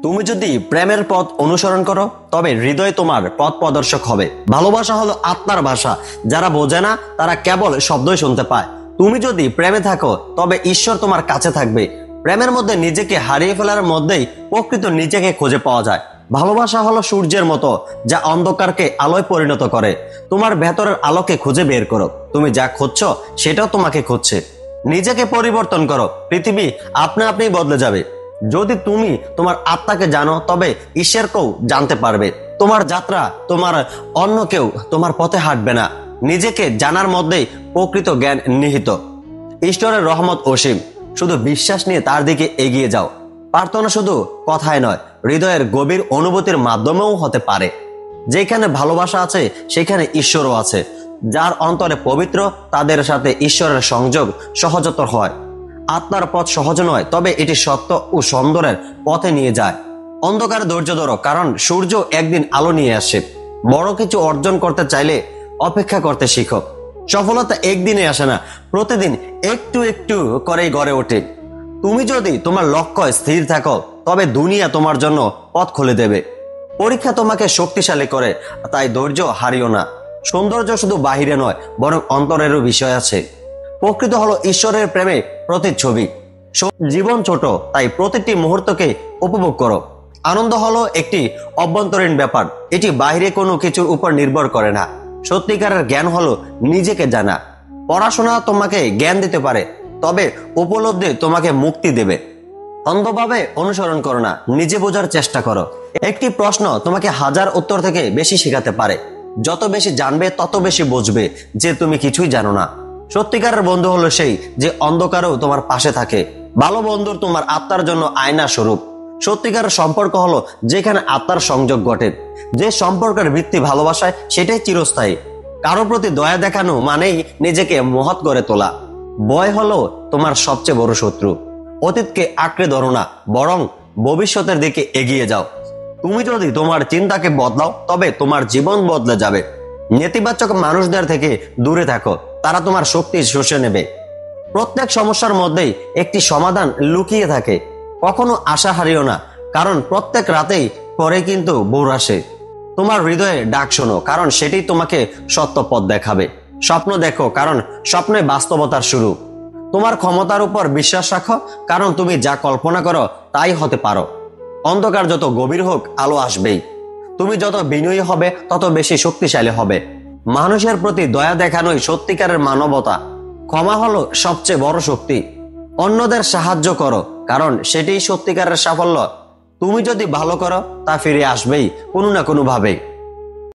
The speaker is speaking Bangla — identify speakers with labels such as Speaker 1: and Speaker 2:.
Speaker 1: তুমি যদি প্রেমের পথ অনুসরণ করো তবে হৃদয় তোমার পথ প্রদর্শক হবে। ভালোবাসা হলো আত্মার ভাষা, যারা বোঝে না তারা কেবল শব্দই শুনতে পায়। তুমি যদি প্রেমে থাকো তবে ঈশ্বর তোমার কাছে থাকবে। প্রেমের মধ্যে নিজেকে হারিয়ে ফেলার মধ্যেই প্রকৃত নিজেকে খুঁজে পাওয়া যায়। ভালোবাসা হলো সূর্যের মতো, যা অন্ধকারকে আলোয় পরিণত করে। তোমার ভেতরের আলোকে খুঁজে বের করো। তুমি যা খুঁজছো সেটাও তোমাকে খুঁজছে। নিজেকে পরিবর্তন করো, পৃথিবী আপনা আপনি বদলে যাবে। যদি তুমি তোমার আত্মাকে জানো তবে ঈশ্বরকেও জানতে পারবে। তোমার যাত্রা তোমার অন্য কেউ তোমার পথে হাঁটবে না। নিজেকে জানার মধ্যেই প্রকৃত জ্ঞান নিহিত। ঈশ্বরের রহমত অসীম, শুধু বিশ্বাস নিয়ে তার দিকে এগিয়ে যাও। প্রার্থনা শুধু কথায় নয়, হৃদয়ের গভীর অনুভূতির মাধ্যমেও হতে পারে। যেখানে ভালোবাসা আছে সেখানে ঈশ্বরও আছে। যার অন্তরে পবিত্র, তাদের সাথে ঈশ্বরের সংযোগ সহজতর হয়। আত্মার পথ সহজ নয়, তবে এটি সত্য ও সুন্দরের পথে নিয়ে যায়। অন্ধকার ধৈর্য ধরো, কারণ সূর্য একদিন আলো নিয়ে আসে। বড় কিছু অর্জন করতে চাইলে অপেক্ষা করতে শিখো। সফলতা একদিনে আসে না, প্রতিদিন একটু একটু করেই গড়ে ওঠে। তুমি যদি তোমার লক্ষ্য স্থির থাকো তবে দুনিয়া তোমার জন্য পথ খুলে দেবে। পরীক্ষা তোমাকে শক্তিশালী করে, তাই ধৈর্য হারিও না। সৌন্দর্য শুধু বাহিরে নয়, বরং অন্তরেরও বিষয় আছে। প্রকৃত হলো ঈশ্বরের প্রেমে প্রতিচ্ছবি। জীবন ছোট, তাই প্রতিটি মুহূর্তকে উপভোগ করো। আনন্দ হলো একটি অভ্যন্তরীণ ব্যাপার, এটি বাইরে কোনো কিছুর উপর নির্ভর করে না। সত্যিকারের জ্ঞান হলো নিজেকে জানা। পড়াশোনা তোমাকে জ্ঞান দিতে পারে, তবে উপলব্ধি তোমাকে মুক্তি দেবে। অন্ধভাবে অনুসরণ করো না, নিজে বোঝার চেষ্টা করো। একটি প্রশ্ন তোমাকে হাজার উত্তর থেকে বেশি শেখাতে পারে। যত বেশি জানবে তত বেশি বুঝবে যে তুমি কিছুই জানো না। সত্যিকারের বন্ধু হলো সেই যে অন্ধকারেও তোমার পাশে থাকে। ভালো বন্ধুর তোমার আত্মার জন্য আয়না স্বরূপ। সত্যিকারের সম্পর্ক হলো যেখানে আত্মার সংযোগ ঘটে। যে সম্পর্কের ভিত্তি ভালোবাসায়, সেটাই চিরস্থায়ী। কারো প্রতি দয়া দেখানো মানেই নিজেকে মহৎ করে তোলা। ভয় হলো তোমার সবচেয়ে বড় শত্রু। অতীতকে আঁকড়ে ধরো না, বরং ভবিষ্যতের দিকে এগিয়ে যাও। তুমি যদি তোমার চিন্তাকে বদলাও তবে তোমার জীবন বদলে যাবে। নেতিবাচক মানুষদের থেকে দূরে থাকো, তারা তোমার শক্তি শুষে নেবে। প্রত্যেক সমস্যার মধ্যেই একটি সমাধান লুকিয়ে থাকে। কখনো আশা হারিও না, কারণ প্রত্যেক রাতেই পরে কিন্তু ভোর আসে। তোমার হৃদয়ে ডাক শোনো, কারণ সেটি তোমাকে সত্য পথ দেখাবে। স্বপ্ন দেখো, কারণ স্বপ্নে বাস্তবতার শুরু। তোমার ক্ষমতার উপর বিশ্বাস রাখো, কারণ তুমি যা কল্পনা করো তাই হতে পারো। অন্ধকার যত গভীর হোক, আলো আসবেই। তুমি যত বিনয়ী হবে তত বেশি শক্তিশালী হবে। মানুষের প্রতি দয়া দেখানোই সত্যিকারের মানবতা। ক্ষমা হলো সবচেয়ে বড় শক্তি। অন্যদের সাহায্য করো, কারণ সেটাই সত্যিকারের সাফল্য। তুমি যদি ভালো করো তা ফিরে আসবেই কোনো না কোনো ভাবে।